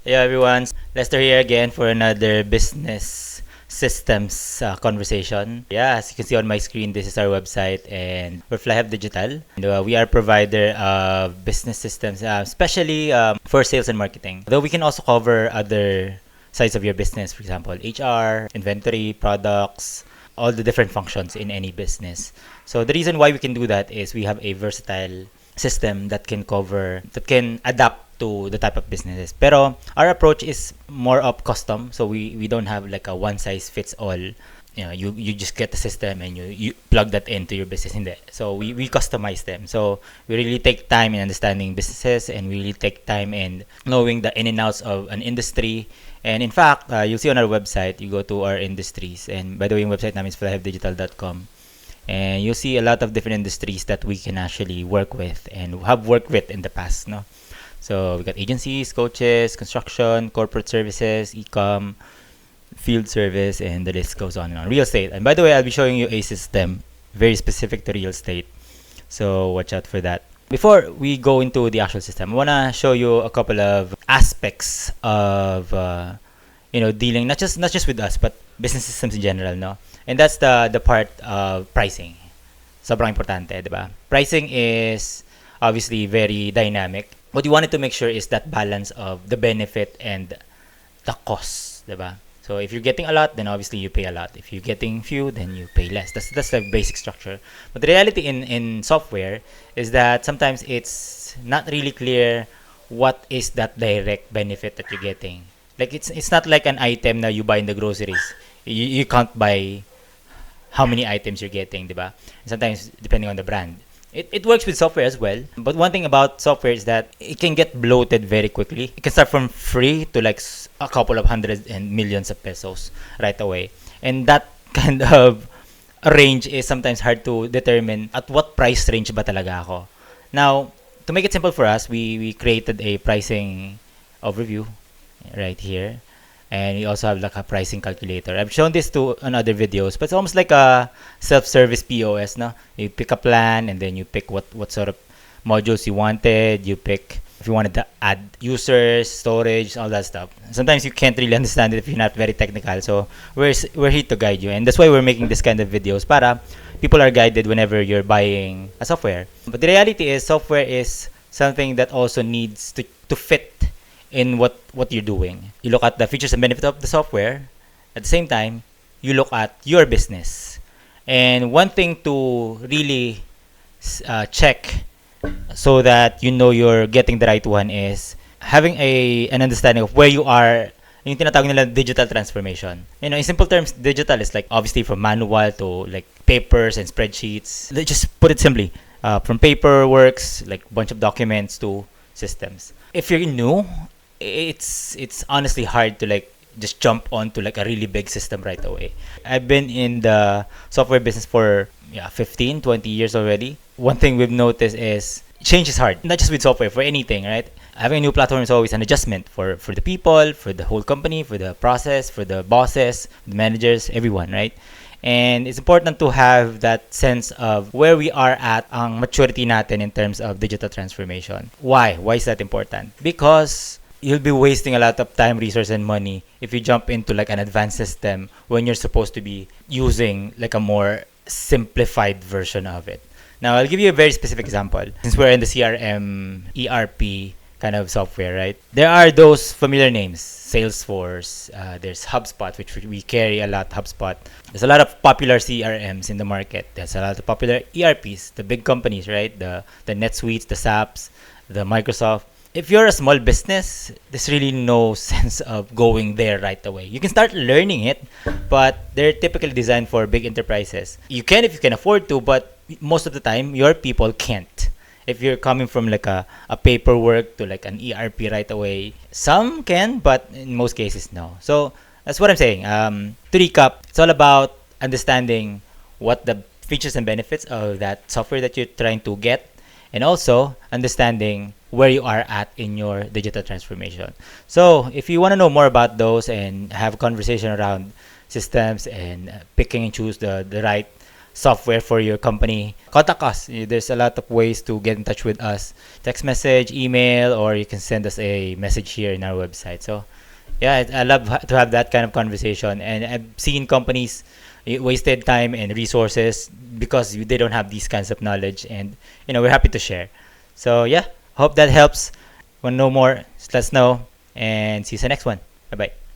Hey everyone, Lester here again for another business systems conversation. Yeah, as you can see on my screen, this is our website, and we're FlyHub Digital. And, we are a provider of business systems, especially for sales and marketing. Though we can also cover other sides of your business, for example, HR, inventory, products, all the different functions in any business. So the reason why we can do that is we have a versatile system that can adapt to the type of businesses. Pero our approach is more of custom, so we don't have like a one size fits all. You just get the system and you plug that into your business. Hindi. So we customize them. So we really take time in understanding businesses, and we really take time in knowing the in and outs of an industry. And in fact, you'll see on our website, you go to our industries. And by the way, yung website namin is flyhivedigital.com. And you'll see a lot of different industries that we can actually work with and have worked with in the past. No? So we got agencies, coaches, construction, corporate services, e-com, field service, and the list goes on and on. Real estate. And by the way, I'll be showing you a system very specific to real estate. So watch out for that. Before we go into the actual system, I want to show you a couple of aspects of dealing not just with us but business systems in general, no? And that's the part of pricing. Sobrang importante, 'di ba? Pricing is obviously very dynamic. What you wanted to make sure is that balance of the benefit and the cost, 'di ba? So if you're getting a lot, then obviously you pay a lot. If you're getting few, then you pay less. That's the basic structure. But the reality in software is that sometimes it's not really clear what is that direct benefit that you're getting. Like it's not like an item that you buy in the groceries. You can't buy how many items you're getting, diba? And sometimes depending on the brand. It works with software as well. But one thing about software is that it can get bloated very quickly. It can start from free to like a couple of hundreds and millions of pesos right away. And that kind of range is sometimes hard to determine at what price range ba talaga ako. Now, to make it simple for us, we created a pricing overview right here. And we also have like a pricing calculator. I've shown this on other videos, but it's almost like a self-service POS, no? You pick a plan and then you pick what sort of modules you wanted. You pick if you wanted to add users, storage, all that stuff. Sometimes you can't really understand it if you're not very technical. So we're here to guide you, and that's why we're making this kind of videos para people are guided whenever you're buying a software. But the reality is software is something that also needs to fit in what you're doing. You look at the features and benefits of the software. At the same time, you look at your business. And one thing to really check so that you know you're getting the right one is having an understanding of where you are. Yung tinatawag nila digital transformation. In simple terms, digital is like obviously from manual to like papers and spreadsheets. Let's just put it simply. From paperworks, like bunch of documents to systems. If you're new, it's honestly hard to like just jump onto like a really big system right away. I've been in the software business for 15, 20 years already. One thing we've noticed is change is hard. Not just with software, for anything, right? Having a new platform is always an adjustment for the people, for the whole company, for the process, for the bosses, the managers, everyone, right? And it's important to have that sense of where we are at ang maturity natin in terms of digital transformation. Why? Why is that important? Because you'll be wasting a lot of time, resource, and money if you jump into like an advanced system when you're supposed to be using like a more simplified version of it. Now, I'll give you a very specific example. Since we're in the CRM, ERP kind of software, right? There are those familiar names. Salesforce, there's HubSpot, which we carry a lot, HubSpot. There's a lot of popular CRMs in the market. There's a lot of popular ERPs, the big companies, right? The NetSuites, the SAPs, the Microsoft. If you're a small business, there's really no sense of going there right away. You can start learning it, but they're typically designed for big enterprises. You can if you can afford to, but most of the time, your people can't. If you're coming from like a paperwork to like an ERP right away, some can, but in most cases, no. So that's what I'm saying. To recap, it's all about understanding what the features and benefits of that software that you're trying to get, and also understanding where you are at in your digital transformation. So if you want to know more about those and have a conversation around systems and picking and choose the right software for your company, contact us. There's a lot of ways to get in touch with us: text message, email, or you can send us a message here in our website. So yeah, I love to have that kind of conversation, and I've seen companies wasted time and resources because they don't have these kinds of knowledge, and we're happy to share. So yeah, hope that helps. Want to know more? Just let us know, and see you in the next one. Bye bye.